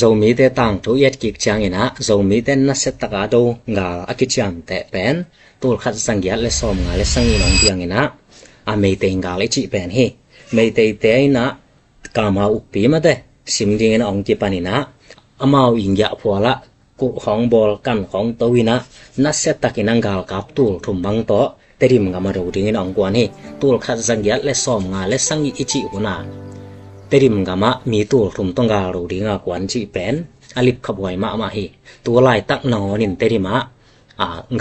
zomi te tang thu yet kik chang ina zomi ten na set taka do nga akicham te pen tul khat sangyat le som nga le sangi nong piang ina a mei te nga le chi pen hi mei te te na kama upi ma te sim ding na ong ti panina amao ingya phwala ku khong bol kan khong towina na set takinang gal kap tul thum bang to terim nga ma ro ding in ong kwan hi tul khat sangyat le som nga le sangi ichi huna terim nga ma mi tul thum tong gal ro ding a kwan chi pen alip khabwai ma ma hi tu lai tak no nin terima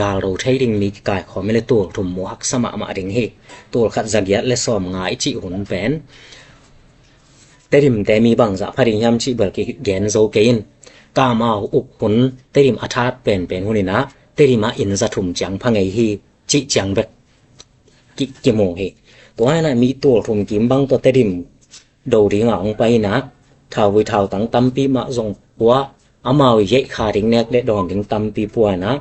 gal ro thai ding mi kai khom le tul thum mo hak sama ma ding hi tul khat sangyat le som nga ichi hun pen terim te mi bang za pharing yam chi bal ki gen zo kein ka ma up hun terim athat pen hunina terima in za thum chang phangai hi chi chang bek ki mo hi to na mi tul thum kim bang to terim do ring ong pai na thau wi thau tang tampi ma zong wa amao ye kha ring nek le dong ding tampi puwa na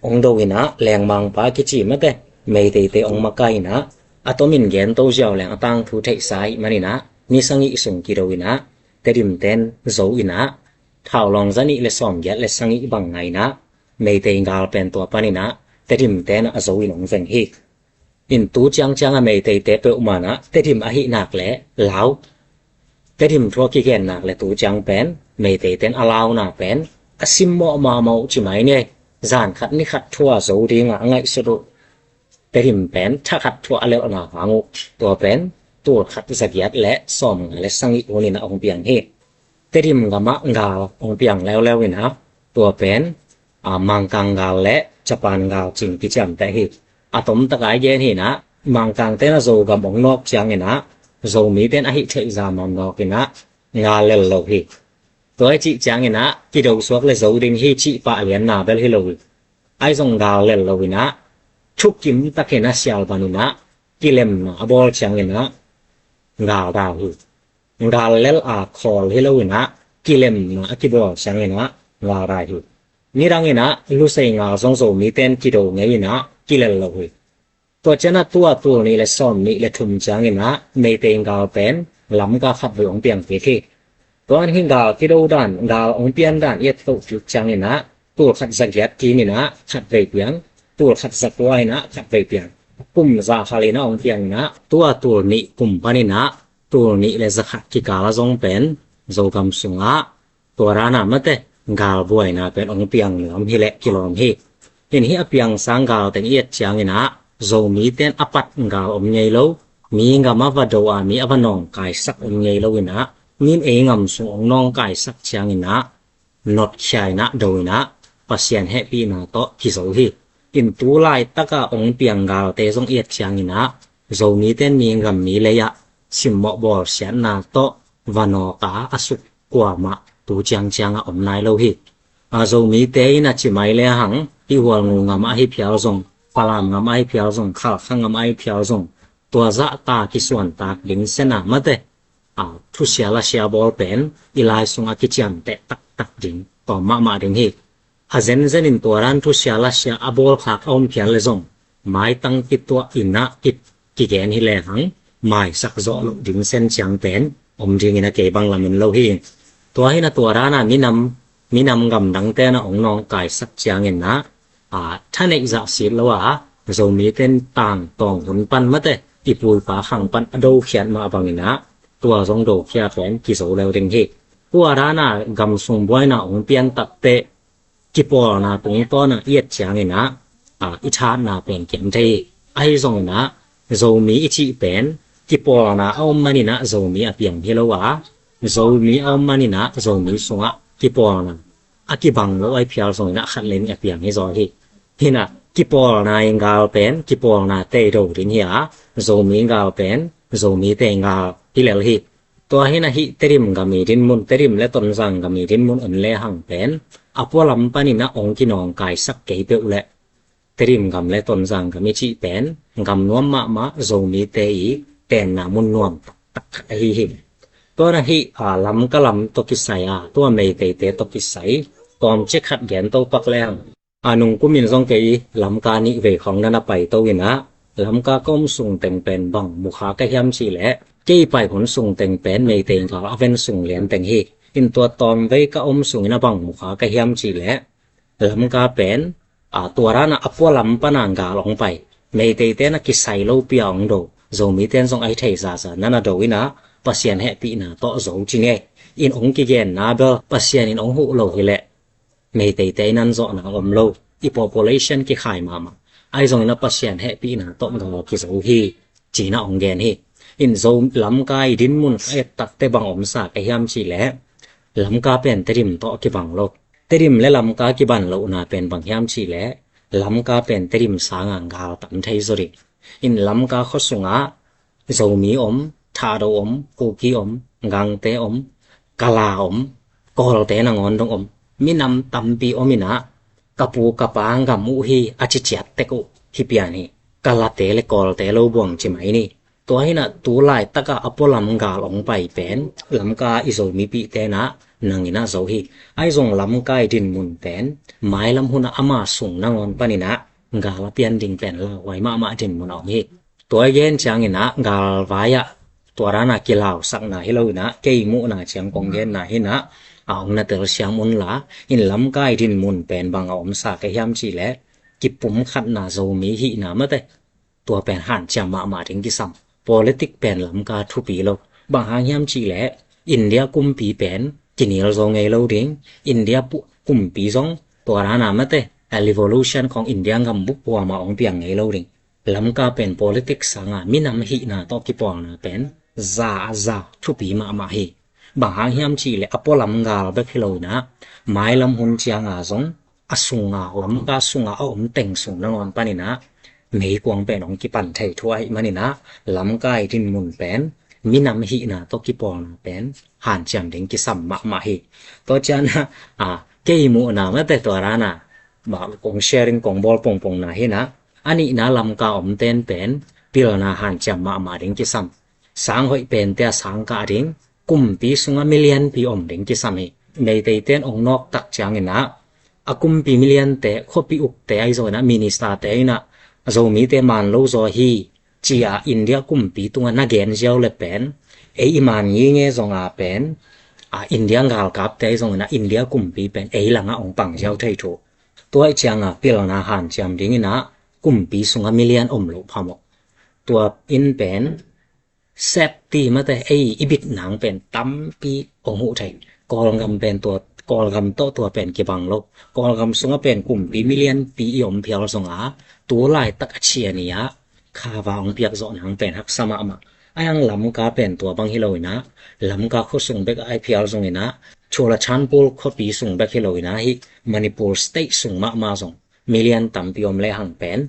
ong do ina leng mang pa ki chi ma te mei te ong ma kai na atomin gen to jiao leng atang thu thai sai manina ni sangi sung ki ro ina terim ten zo ina thau long zani le som ya le sangi bang ngai na mei te ngal pen to panina terim ten a zo inong ven hi in tu chang a mei te pe umana terim a hi nak le lao terim thua ki gen nak le tu chang pen mei te ten alaw na pen asim mo ma mau chi mai ne zan khat ni khat thua zo ringa ngai suru terim pen tha khat thua ale na hangu to pen tu khat zakiat le som le sangi onina ong piang he terim gama ngal ong piang lew ina to pen mang kang gal le japan gal ching ki cham te hi atom takai gen hi na mang kang te na zo gam ong nok chang ina zo mi ten a hi thei za mam nok ina nga le lo hi toy chi chang ina ki do suak le zo ding hi chi pa lian na bel hi lo ai zong gal le lo ina chuk kim ta ke na sial banuna ki lem na abol chang ina nga da hi ngal lel a khol hi lo ina ki lem na ki bol chang ina nga ra hi ni rang ina lu sei nga zong zo mi ten ki do ngai ina ki le lo hi to chana tua tu ni le som ni le thum chang ina mei te ngal pen lam ka khat ve ong piang pe thi to an hin gal ki do dan gal ong pian dan yet to chu chang ina tu khat zakiat ki ni na khat ve piang tu khat zakwai na khat ve piang kum za khali na ong piang na tua tu ni kum pani na tu ni le zakhat ki kala zong pen zo kam sunga to rana mate gal buai na pen ong piang lam hi le kilom hi in hi apiang sang gal teng yet chang ina zo mi ten apat gal om nhei lo mi nga ma va do a mi avanong kai sak om nhei lo ina min e ngam su ong nong kai sak chang ina not chai na do ina pasien happy na to ki zo hi in tu lai taka ong piang gal te zong yet chang ina zo mi ten mi ngam mi le ya sim mo bol sian na to vano ka asuk kwa ma tu chang om nai lo hi zo mi te ina chi mai le hang ti wal ngu ngam a hi phial zong palam ngam ai phial zong khal khang ngam ai phial zong tua za ta ki suan tak ding sena mate thu sia la sia bol pen ilai sunga ki chiam te tak ding to ma ding hi hazen in toran thu sia la sia abol khak om phial le zong mai tang ki tua ina ki gen hi le hang mai sak zo lo ding sen chang pen om ding ina ke bang lamin lo hi to hi na torana minam gam dang te na ong nong kai sak chang en naท่านเอกจะเสียแล้วเรามีเป็นต่างตองหุ่นปั้นมาแต่อีปุยปาขังปั้นอโดเขียนมาบางนะตัวทรงโดเขียนแฝงกิโสแล้วเด้งที่ตัวร้านกำสงบวยนะองเปียนตัดเตะกิปอนะตรงต้นเอียดเฉียงนะอิชานะเป็นเขียนที่ไอ้ทรงนะเรามีอิชิเป็นกิปอนะเอามานี่นะเรามีเปลี่ยนที่แล้วเรามีเอามานี่นะเรามีสงกิปอนะกิบังแล้วไอ้เพียรทรงนะขัดเล่นเปลี่ยนให้ซอยที่น่ะกิปอลนายงาเป็นกิปอลนาเตโดดินเหียโซมีงาเป็นโซมีเตงาที่แล้วที่ตัวให้นะฮิเตริมกามีดินมุนเตริมและตนสังกามีดินมุนอันเลหังเป็นอพวลำปานินะองกินองกายสักเกยเปอุเลเตริมกำและตนสังกามีชีเป็นกำนวมมะโซมีเตอีแต่นามุนนวมตักไอหิมตัวนะฮิลำก็ลำตกิสัยตัวเมเตตกิสัยตอมเช็คขัดแกนโตปักแรงนุงกุมินซงเกยลำกานิเวของนันไปโตวินะลำกาก้มส่งเต็งเป็นบังมุขากะยำชีและเกยไปผลส่งเต็งเป็นเมเตงก็เอาเป็นส่งเหรียญเต็งฮี อินตัวตอมไว้ก็อมสูงนะบังมุขากะเฮียมจีแหละลำกาเป็นตัวร้านอปัวลำปนางกาลงไปไม่เตเตนะกิไซโลเปียงโดโจมีเตนส่งไอเทซาซานั่นน่ะโดวินะปัสเซียนแฮปีนะโตโจจิงเออินองกิเกนนาเบปัสเซียนอินองหูโลฮิแหละไม่เตเตนั้นโจนะอมโลอี population กิขายมาไอโจนะปัสเซียนแฮปีนะโตมันก็กิโจฮีจีนะองเกนฮีอินโจลำกาดินมุนไอตักเตบังอมสากไอเฮียมจีแหละลำกาเป็นเตริมโตกิบังโลเตริมและลำกากิบันโลนาเป็นบังเฮียมจีแหละลำกาเป็นเตริมสางางกาตัมไทยสุริอินลำกาขสุงะโจมีทาโดกูกีงังเตกะลากอลเตนงอนดงมินำตัมปีมินะกะปูกะปางกะมูฮีอาจิจัตเตกุฮิเปียนีกะลาเตเลกอลเตโลบวงจิไหมนี่ตัวให้นะตูลายตะกะอปอลำกาลงไปเป็นลำกาอิโซมีปีเตนะนังอินะโซฮีไอซงลำกาดินมุนเป็นไม้ลำหุนะอามาสุงนงอนปานินะกาลเปียนดิงเป็นลาไว้มาดินมุนอฮีตัวเย็นจังอินะกาลวายะตัวรานากิลาวสักนาฮิโลนะเกยมุนะเชียงกงเย็นนะฮินะเอานะเตอเสียงมุนละอินลำกาดินมุนเป็นบางอมสากะยามจีแลกิปุ่มขัดนาโซมีหินะมะเตตัวเป็นหันจำมาถึงกิซัมpolitic เป็นลำกาทุปีโลบางหางยามจีแลอินเดียกุมปีเป็นกินิลโซไงโลดิงอินเดียปุกุมปีซงตัวรานามะเตevolution ของอินเดียงำบุกปัวมาองเปียงไงโลดิงลำกาเป็น politics สังามินำหินะตอกิปองนะเป็นซาทุปีมาหิบางหางยามจีแลอปอลำกาเบคิโลนะไม้ลำหุนเจียงาซงอสุงาลำกาสุงาเต็งสุงนงอนปานินะมีกวงเป็นองกิปันไทยทั่วไอ้มันนี่นะลำกายดินมุนเป็นมีนำหินะตกิปองนะเป็นหันจำถึงกิสัมมาหิตัวจานะเกยมูนะมาแต่ตัวรานะบางกง sharing กงบอลปงนะเห็นนะอันนี้นะลำกาเต้นเป็นพิลนาหันจำมาถึงกิสัมสังหอยเป็นแต่สังกาถึงกุมปีสุงมิเลียนปีถึงกิสัมหิในเต้นองนอกตักจังนะกุมปีมิเลียนแต่ขปีอุกแต่ไอโซนะมินิสตาแต่นะโจมีเตมันโลโซฮีจีอาอินเดียกุมปีตุงนักเกนเจ้าเลเป็นอิมันยิงซงอาเป็นอินเดียงกาลกับแต่ซงนะอินเดียกุมปีเป็นหลังองปังเจ้าไทยโตตัวไอจังพิลนาหันจำดิ่งนะกุมปีสุงมิเลียนโลพามกตัวอินเป็นเซปตีมาแต่อิบิดหนังเป็นตั้มปีองหูไทยกอลกำเป็นตัวกอลกำตัวเป็นกิบังโลกอลกำสุงเป็นกุมปีมิเลียนปีเพียวสงอาตัวลายตักเชียนี่คาวางเปียกโซนหังเป็นหักสมามาไอ้ยังลำกาเป็นตัวบางฮิโลนะลำกาเขาส่งเบกไอพีเอลส่งนะชัวร์ชันปูลเขาปีส่งเบกฮิโลนะฮิมณิปูร์สเตทส่งมาส่งมิเลียนตัมพิอมเลหังเป็น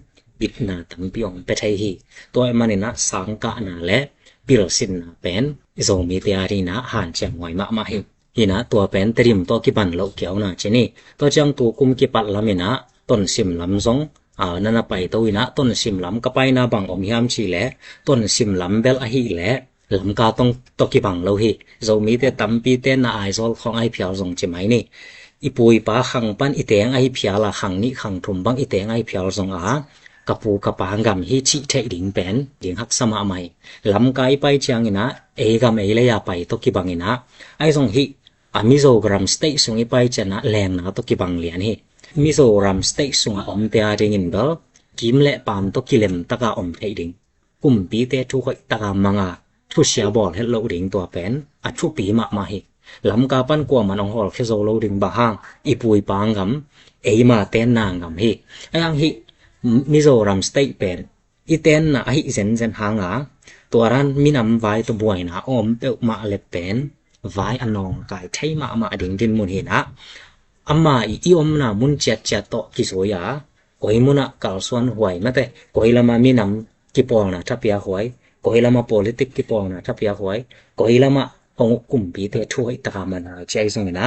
บิดนาตัมพิอมเปไทยฮิตัวมันนี่นะสังกานาและปิลสินนะเป็นโซมีเตียรีนะหันเจียงไว้มาฮิฮินะตัวเป็นเตรียมตัวกิบันโลเกี่ยวนะเจนี่ตัวจังตัวกุมกิปัดลามินะต้นซิมลำซงนั่นไปตัวนะต้นซิมลำก็ไปนะบังอมยามชีแลต้นซิมลำเบลอหิแลลำกาต้องตกิบังโลหิโจมีแต่ตัมปีเตนนะไอโซลของไอเพียวซงจิไหมนี่อีปุยป้าขังปันอีเตงไอเพียละขังนี่ขังทุ่มบังอีเตงไอเพียวซงกะปูกะปางกำฮิชิเทดิงเป็นดิงหักสมาใหม่ลำกายไปเจียงอินะกำเลยาไปตกิบังอินะไอซงฮิมิโซกรัมสเตย์ซงอีไปเจนะแรงนะตกิบังเลียนฮิมิโซรัมสเตย์ส่งเตียดิงินเบลกิมเละปามตกิเลมตะกาเทดิงกุมปีเตทุกตะกามังทุเสียบอลเฮลโลดิงตัวเป็นทุปีมาฮิลำกาปันกว่ามันองหอลเคโซโลดิงบะฮังอีปุยปางกำมาเตนนางกำฮิไอยังฮิมิโซรัมสเตย์เป็นอีเตนนะฮิเซนหางตัวรันมินำไว้ตัวบวยนะเตอมาเล็บเป็นไว้อนองกายไทยมาดิงดินมุนเห็นะamma i omna mun chat to kisoya koimuna kalswan huai mate koilama minam kipona thapia huai koilama politic kipona thapia huai koilama ongkum bi te thuai takamana chai songena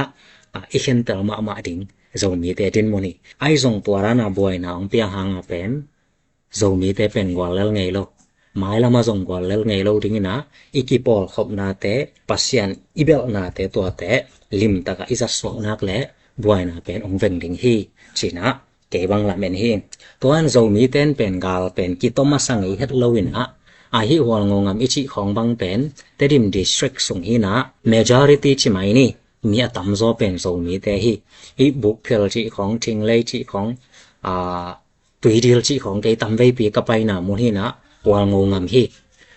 ikhen talma ma ding zomi te tin moni ai zong tuarana boina ong pia hanga pen zomi te pen gwalel ngei lo mai lama zong gwalel ngei lo dingina ikipol khopna te pasien ibel na te to te lim taka isa soknak le buai na pen ong veng ding hi china ke bang la men hi toan zo mi ten pen gal pen ki to ma sang hi het lowin hi hwal ngongam ichi khong bang pen tedim district sung hi na majority chi mai ni มีอตำซอเป็นโซมีแต่ฮิบุกเพลจิของทิงเลยจิของตุยดิลจิของเตตำไว้ปีกะไปนะมุนหินะวลงงามฮิ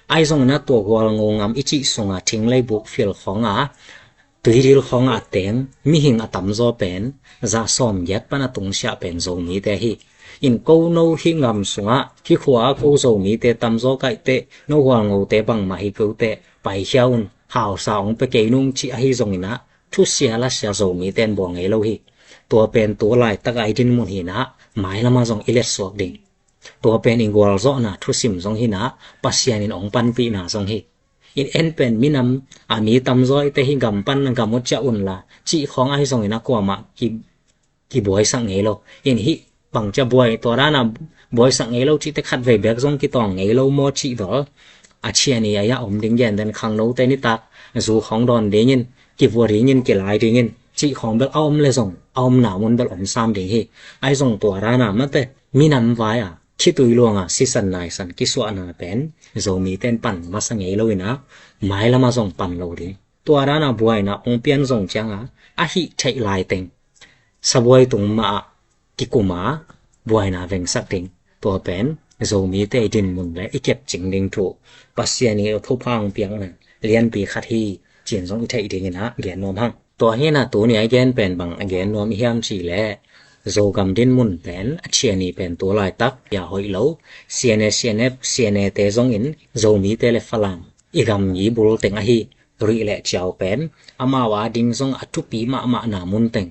ไอซงนะตัววลงงามอิจิสงะทิงเลยบุกเพลของตุยดิลของเตงมีหิงอตำซอเป็นจะซ่อมยัดปะนะตุงเสียเป็นโซมีแต่ฮิอินโกโนหิงามสุงะที่ขวาโกโซมีแต่ตำซอไกเตโนวลงเตบังมาฮิโกเตไปเฮียวหาวสาวไปเกนุงจิฮิซงนะทุเสียละเสียโซมีเต้นบ่ไงโลหิตัวเป็นตัวลายตะไกดินมุนหินะหมายละมาซงอิเลสวกดิงตัวเป็นอิงวอลซอนะทุสิมซงหินะปัสยานินองปันปีนะซงหิอินเอ็นเป็นมินำมีตำซอยแต่หิกำปันกำมดจะอุ่นละจิของไอซงหินะกว่ามากิบวยสังไงโลอินหิบังจะบวยตัวร้านะบวยสังไงโลจิตะขัดไว้แบกซงกิตองไงโลโมจิดออาเชียนี่ยะอมดิงแยนดันคังโนแต่นิตักสู่ของดอนเดยินกิบวรียินกิลายดิงินจิของเบลอมเลยส่งอมหนามุนเบลอม3ดิงฮิไอส่งตัวรานะมะเตมีนำไว้คิตุยลวงสิสันนายสันกิสวนาเป็นโซมีเต้นปันมาสังเอโลวินะหมายละมาส่งปันโลดิตัวรานะบวยนะองเปียนส่งจังหิใช้ลายเต็งสบวยตุงมากิกุมาบวยนะเวงสักดิงตัวเป็นโซมีเตดินมุนและอีเก็บจิงดิงถูปัสยานีทุพังเปียงนะเรียนปีคัดที่จีนซงอิไทยดิงนะแกนนอมหังตัวเฮนะตัวนี้แกนเป็นบังแกนนอมเฮียมจีแลโซกำดินมุนเป็นเชียนีเป็นตัวลายตักอย่าหอยโลเซียเนเตซงอินโซมีเตเลฝรั่งอีกำยีบุลเต็งหิรีและเจ้าเป็นอามาวาดิงซงอทุปีมานามุนเต็ง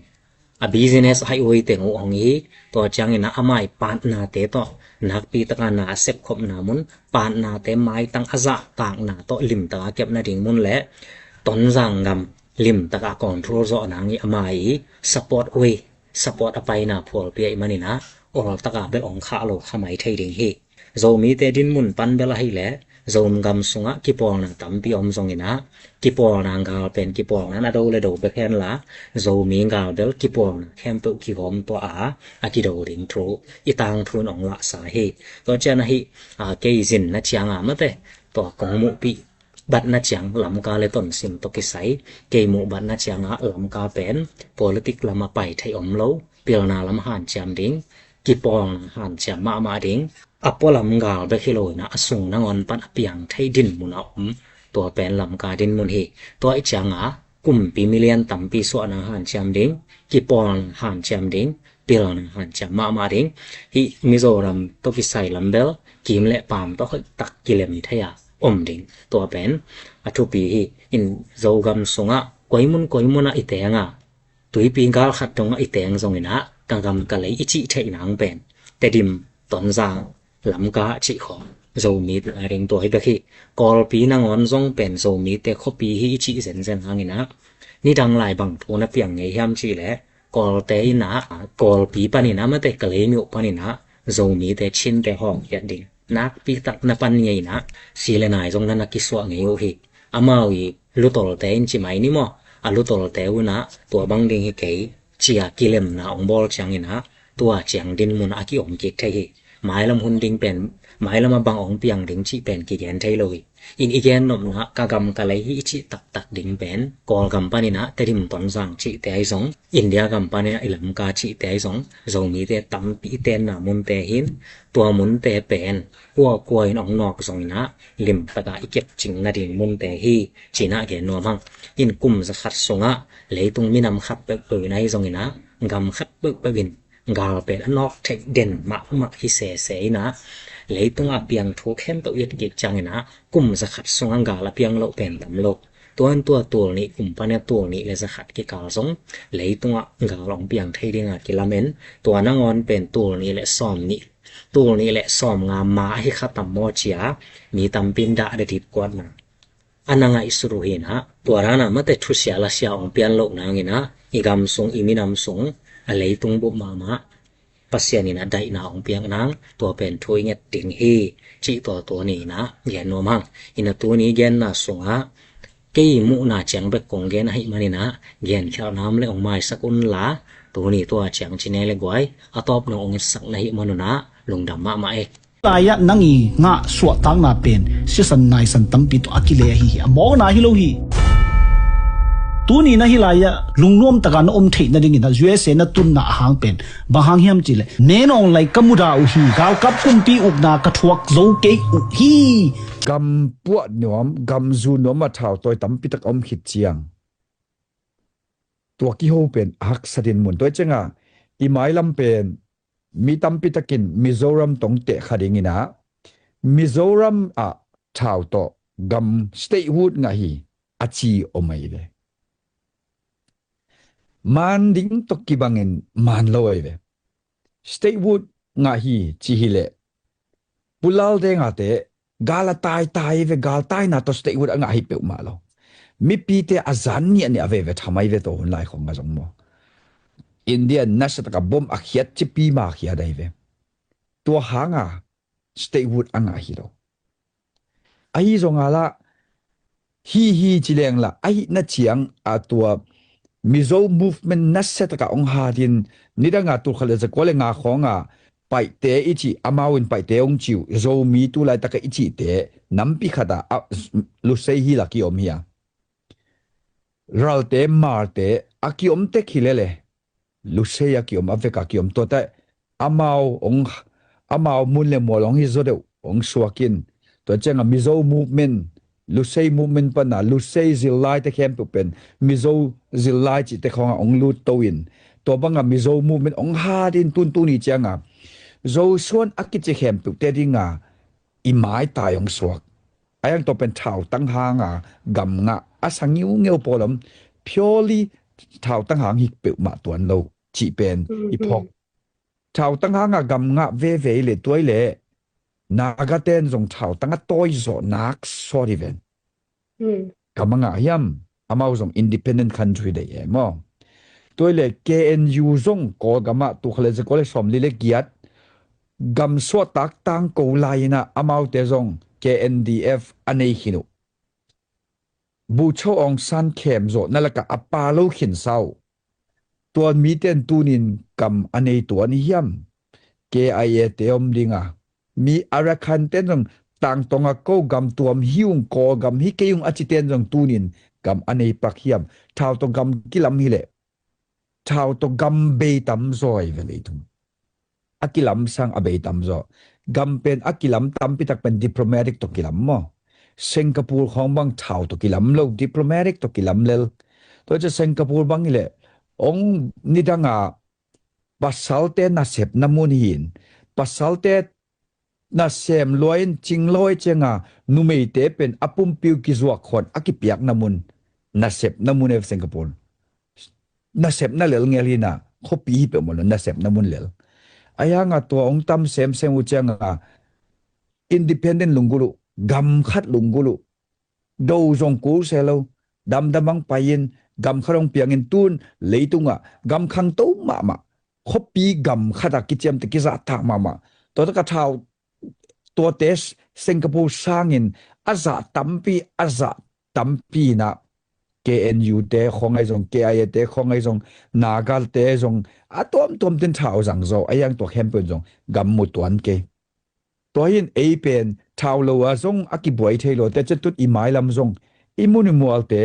business highwayเต็งองฮีตัวจังอินะอามายปานนาเตโตนักปีตะกานาเซบคบนามุนปานนาเตไม้ตังอาซะต่างนาโตลิมตะเก็บนาดิงมุนและตนจังกำลิมตะกาคอนโทรลซอนางอีอามายsupport way support ไปนาพอลเปียมันนี่นะออตะกาเบลองคาโลขมายไทยดิงฮีโซมีเตดินมุนปันเบลให้แลโซมกำสุงะกิปองนางตัมปีอมซงอินะกิปองนางกาเป็นกิปองนั้นโดเลโดเบแคนละโซมีกาเบลกิปองแคมเปกิกอมตัวอากิโดดิงโทรอีตังทุนองละสาเหก็จะนะฮิเกยซินนะจังมะเตตัวกงมุปีบัดนะจังลำกาเลต้นสิมตกิไสเกยมุบัดนะจังลำกาเป็น politic ลำไปไทยอมโลเปียนาลำหานจำดิงกิปองหานจำมาดิงอัปปลำกาเบคิโลนะสุงนงอนปันอเปียงไทยดินมุนตัวเป็นลำกาดินมุนเฮตัวไอจังกุมปีมิเลียนตัมปีสวนาหันจำดิงกิปองหันจำดิงเปียนหันจำมาดิงฮิมิโซรัมตกิไซลัมเบลกิมและปามต้องตักกิเลมทยาอมดิงตัวเป็นอทุปีฮิอินโซกัมสุงกอยมุนอิเตงตุยปีกาลขัดตรงอิเตงทรงอินะกังกำกะเลยอิจิไทยนางเป็นแต่ดิมตอนจางลำกาจิขอโซมีเริงตัวให้เบคีกอลปีนางอนซงเป็นโซมีแต่ขปีฮิจิเซนหางอินะนี่ดังหลายบังโทนะเปียงไงยามจีแลกอลเตอินะกอลปีปานินะมะเตกะเลยมิปานินะโซมีแต่ชินแต่ห้องยัดดินักปีตักนะปันไงนะสีเลนายซงนั้นกิสวะไงโอฮิอามาวีลุตอลเตอินจิไมนี่มอลุตอลเตอุนะตัวบังดิงฮิเกยจิอากิเลมนะองบอลจังอินะตัวจังดินมุนอากิอมเกกไทยหมายลำหุนดิงเป็นหมายลำมาบังองเปียงดิงจิเป็นกิแกนไทยเลยอินอีแกนนมนะกากำกะเลยฮิจิตักดิงเป็นกอลกำปานินะแต่ดิมตอนสังจิแต่ไอสงอินเดียกำปานินะอิลำกาจิแต่ไอสงโซมีแต่ตัมปีเตนนะมุนแต่หินตัวมุนแต่เป็นกัวกวยนองนอกสงนะลิมตะกาอิเก็บจิงนะดิงมุนแต่ฮีจีนะแกนนัวมังอินกุมสะขัดสงะเลยตุงมินำขับเปิดในสงนะกำขับเปิดวินกาเป็นนอกเทคเด่นมะฮิเสนะเลยตุงอาเปียงทุกเข้มตัวเอียดกิจจังนะกุมสะขัดสงกาละเปียงโลเป็นตำโลตัวนี้กุมปะเนี่ยตัวนี้เลยสะขัดกิกาสงเลยตุงกาลองเปียงไทยดิงกิลาเมนตัวนางอนเป็นตัวนี้และซ้อมนี้ตัวนี้และซ้อมงามมาให้ขัดตำมอเจียมีตำปินดาเดทิบกวดนะอันนั้นอิสรุเฮนะตัวรานะมะเตทุเสียละเสียองเปียนโลกนางนะอีกำสงอีมินำสงอะไรตุงบุมาปัสยานินะได้นาองเปียงนางตัวเป็นทุยเงติงฮีจิตัวนี้นะแกนนมังอินตัวนี้แกนนะสงเกยมุนาจังเบกงแกนให้มันนี่นะแกนเขียวน้ำเลยองไม้สักอุนละตัวนี้ตัวจังชิเนเลยกวยอตอบนองสักในมนุนะลงดำมาเอตายะนังอีงะสวตังนาเป็นสิสันนายสันตัมปิตุอากิเลหิอมองนาฮิโลหิต tu ni na hilaya lungnom takan om thei na ding na USA na tun na hang pen ba hang hiam chile ne nong lai kamuda u hi gal kap kumpi ukna ka thuak zo ke u hi gam puat nom gam zu nom ma thau toy tampi tak om khit chiang tua ki ho pen hak sadin mun toy chenga i mai lam pen mi tampi takin Mizoram tong te khadingina Mizoram a thau to gam statehood nga hi achi omai le man ding to kibangin man loi ve statehood nga hi chi hi le pulal de nga te gala tai ve gal tai na to statehood nga hi pe ma lo mi pi te azan ni ani ave ve thamai ve to hon lai khong ga jong mo India nasat ka bom akhiat chi pi ma khia dai ve to hanga statehood anga hi lo ai zonga la hi chi leng la ai na chiang a tua Mizo movement nasat ka ong ha din nidanga tu khale za kole nga khonga pai te ichi amawin pai te ong chiu zo mi tu lai ta ka ichi te nampi khada lu sei hi la ki om hia ralte marte akiom te khilele lu sei akiom aveka kiom to ta amao mun le molong hi zo de ong swakin to chenga Mizo movement lu sei movement pa na lu sei zilai te khem pu pen Mizo zilai chi te khonga ong lu toin to banga Mizo movement ong ha din tun ni changa zo suan akiche khem pu te dinga i mai tai ong swak ayang to pen thau tang hanga gam nga asangiu ngeu polom purely thau tang hang hik pe ma tuan lo chi pen i phok thau tang hanga gam nga ve le toy le nagaten zong thau tanga toy zo nak sorry ven kamanga yam amao zong independent country de mo toile KNU zong ko gama tu khale je kole som li le giat gam so tak tang ko laina amao te zong KNDF anei hinu bu cho ong san khem zo nalaka apalo khin sau tuan mi ten tunin kam anei tuan hiam KIA te om dinga mi arakan ten zong tang tonga ko gam tuam hiung ko gam hi keung achiten jong tunin gam anei pakhiam thau to gam kilam hi le thau to gam be tam zoi vele tum akilam sang abe tam zo gam pen akilam tam pitak pen diplomatic to kilam mo Singapore khong bang thau to kilam lo diplomatic to kilam lel to je Singapore bang le ong nidanga pasalte na sep namun hin pasalte na sem loin ching loi chenga numei te pen apum piu ki zuak khon akipiak namun na sep namun e Singapore na sep na lel ngelina khopi pe mon na sep namun lel ayanga to ong tam sem u chenga independent lungulu gam khat lungulu do jong ku selo dam damang payin gam kharong piangin tun leitunga gam khang to ma khopi gam khata kichem te kiza ta mama to ta thau to tes Singapore sangin aza tampi na KNU te khongai jong KIA te khongai jong nagal te jong atom tin thau jang zo ayang to hempen jong gam mutuan ke to hin a pen thau lo a jong akiboi thailo te chetut i mai lam jong imuni mual te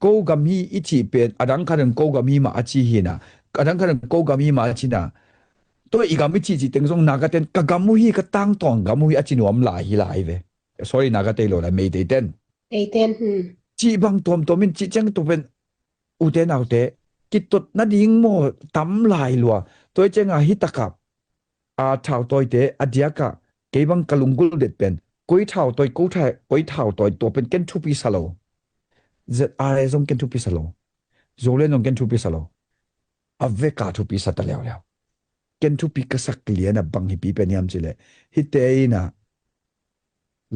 ko gam hi ichi pen adang khan ko gam hi ma achi hina adang khan ko gam hi ma achi na to igami chi teng jong nagaten kagamu hi ka tang tong gamu hi achinuam la hi lai ve sorry nagate lo la mei ten chi bang tomin chi chang to pen uten autte kitot na ding mo tam lai lo toy chenga hitakap a thau toy te adiaka ke bang kalungul det pen koi thau toy ko thai koi thau toy to pen ken thu pi salo z are jong ken thu pi salo zolen jong ken thu pi salo aveka thu pi sataleo leo ken thu pi kasak liana bang hi pi peniam chile hiteina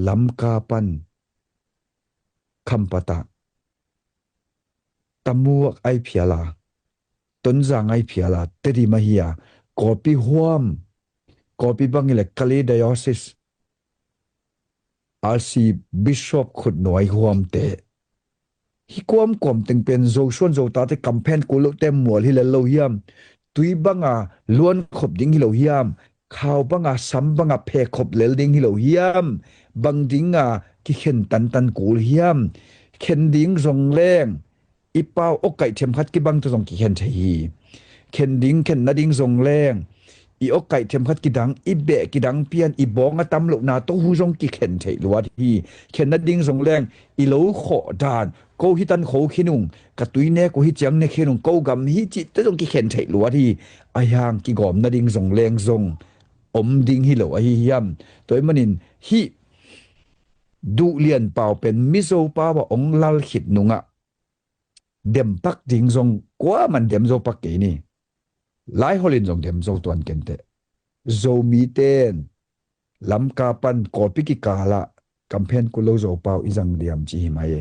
lamka pan khampata tamuak ai phiala tonjang ai phiala tedi mahia kopi huam kopi bangile kali diocese RC bishop khut noi huam te hi kom teng pen zo suan zo ta te campaign ko lo tem mol hi le lo hiam tui banga luan khop ding hi lo hiam khaw banga sam banga phe khop lel ding hi lo hiam bang dinga ki khen tan kul hiam khen ding zong leng อีเป้าอกไก่เข็มขัดกิบังตัวสองกี่เข็นทีเข็นดิ้งเข็นนาดิ้งทรงแรงอีอกไก่เข็มขัดกิดังอีเบะกิดังเปียนอีบองอะตำลูกนาโตหูทรงกี่เข็นเทหรือว่าที่เข็นนาดิ้งทรงแรงอีโลขอดานโกฮิตันโคขินุงกะตุยเนโกฮิจังเนขินุงโกกำฮิจิตตรงกี่เข็นเทหรือว่าที่อายางกี่กอมนาดิ้งทรงแรงทรงอมดิ้งฮิโลอหิยามตัวมันินฮิดูเลียนเป่าเป็นมิโซป้าว่าองลัลขิดนุงอะเด็มปักดิ้งทรงกว่ามันเด็มโซปักเกนี่หลายฮอลินทรงเด็มโซตวนเกนเตโซมีเตนลำกาปันกอปิกิกาละกัมเพนกุโลโซเป่าอิจังเดียมจีหิมาเย